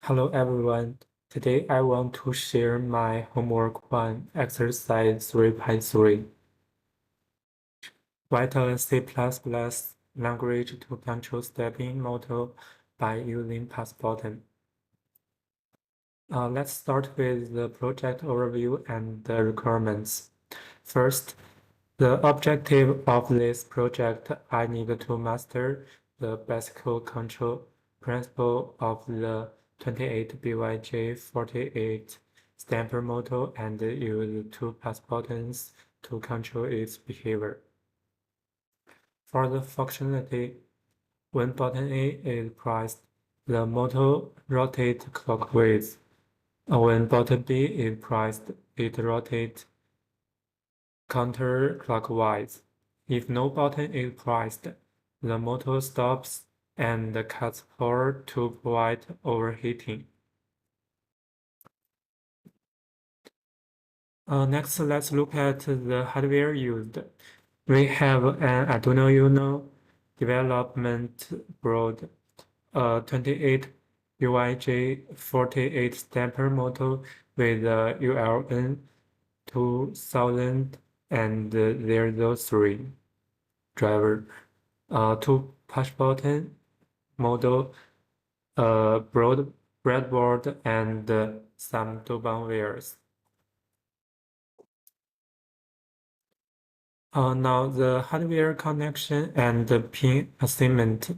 Hello everyone. Today I want to share my homework one, exercise 3.3. Write a C++ language to control stepping model by using pass button. Let's start with the project overview and the requirements. First, the objective of this project, I need to master the basic control principle of the 28BYJ48 stamper model and use two pass buttons to control its behavior. For the functionality, when button A is pressed, the model rotates clockwise. When button B is pressed, it rotates counterclockwise. If no button is pressed, the motor stops and cuts power to avoid overheating. Next, let's look at the hardware used. We have an Arduino Uno development board, a 28 UIJ48 stamper motor with a ULN 2003 driver, two push button model, a breadboard, and some No.1 wires. Now the hardware connection and the pin assignment.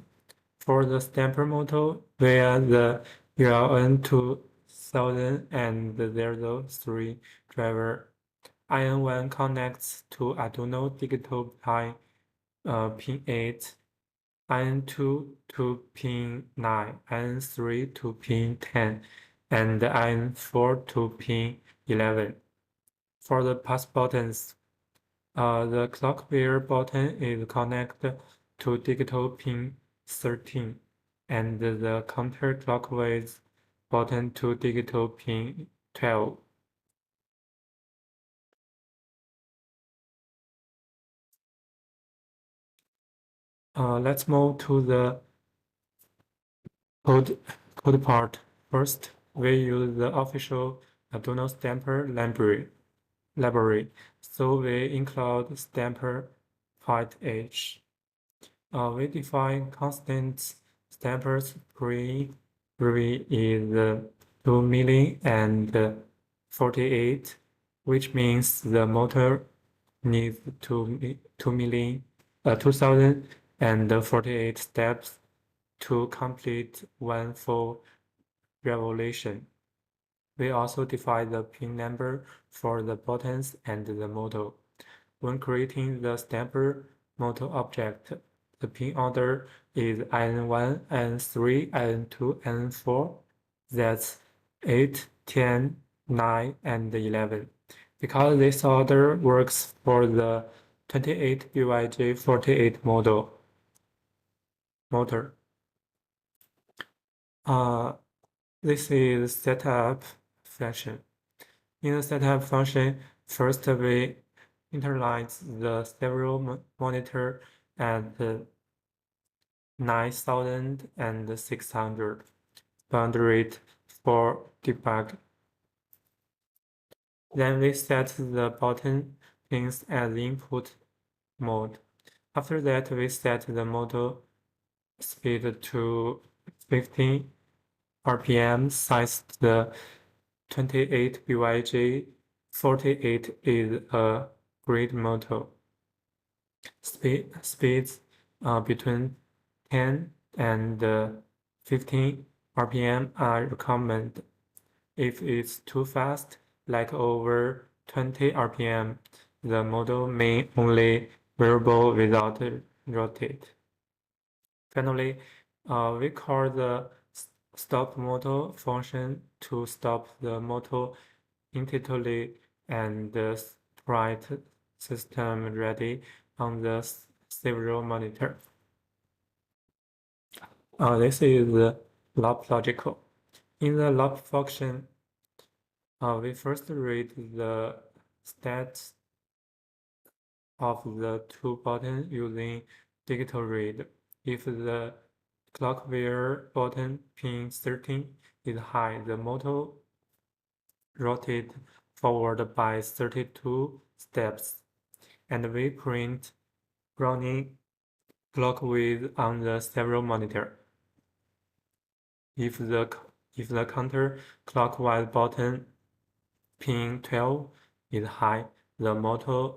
For the stamper motor via the ULN 2003 driver, IN1 connects to Arduino digital pin 8, IN2 to pin 9, IN3 to pin 10, and IN4 to pin 11. For the pass buttons, the clock wheel button is connected to digital pin 13, and the counterclockwise button to digital pin 12. Let's move to the code part. First, we use the official Arduino Stamper library. So we include Stamper height h. We define constant Stamper's pre is 2 milli and 48, which means the motor needs 2048 steps to complete one full revolution. We also define the pin number for the buttons and the model. When creating the stamper model object, the pin order is IN1, IN3, IN2, IN4. That's 8, 10, 9, and 11. Because this order works for the 28BYJ48 motor. This is setup function. In the setup function, first we initialize the serial monitor at 9600 baud rate for debug. Then we set the button pins as input mode. After that, we set the motor speed to 15 RPM since the 28BYJ48 is a grid motor. Speeds between 10 and 15 RPM are recommended. If it's too fast, like over 20 RPM, the model may only variable without rotate. Finally, we call the stop motor function to stop the motor entirely and the sprite system ready on the serial monitor. This is the loop logical. In the loop function, we first read the stats of the two buttons using digital read. If the clock where button pin 13 is high, the motor rotate forward by 32 steps, and we print running clock width on the serial monitor. If the counter clockwise button pin 12 is high, the motor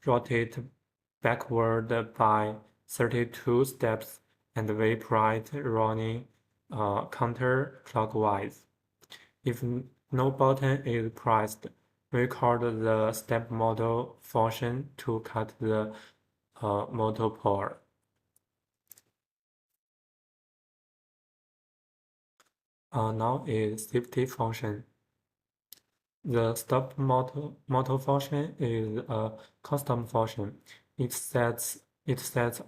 rotate backward by 32 steps, and we print running counterclockwise. If no button is pressed, we call the step motor function to cut the motor power. Now is safety function. The stop motor function is a custom function. It sets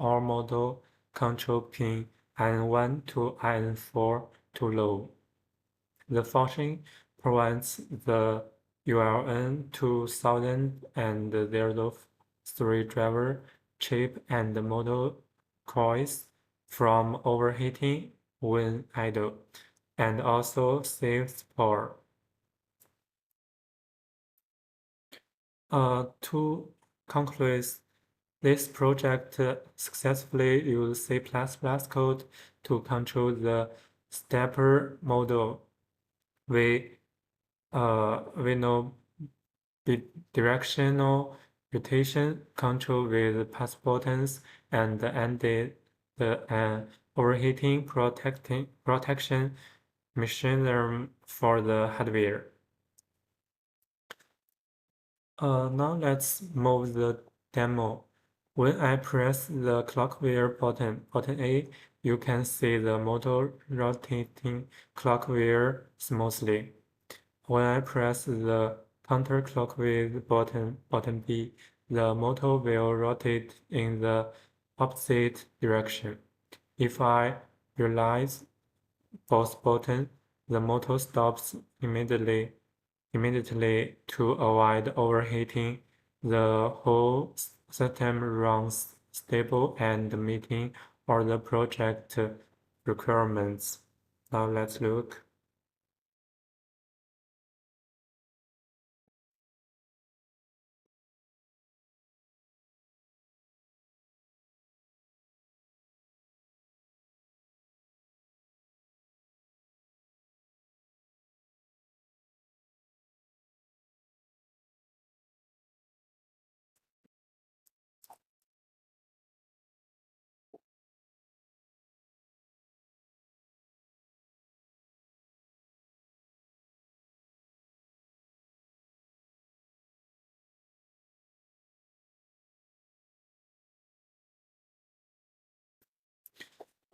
all motor control pin IN1 to IN4 to low. The function prevents the ULN 2003 driver chip and motor coils from overheating when idle, and also saves power. To conclude, this project successfully used C++ code to control the stepper model. We know bidirectional rotation control with pass buttons and ended the overheating protection mechanism for the hardware. Now let's move the demo. When I press the clockwheel button A, you can see the motor rotating clockwheel smoothly. When I press the counterclockwise button B, the motor will rotate in the opposite direction. If I release both buttons, the motor stops immediately to avoid overheating. The whole system runs stable and meeting all the project requirements. Now let's look.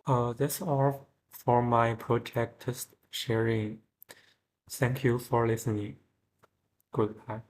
That's all for my project sharing. Thank you for listening. Goodbye.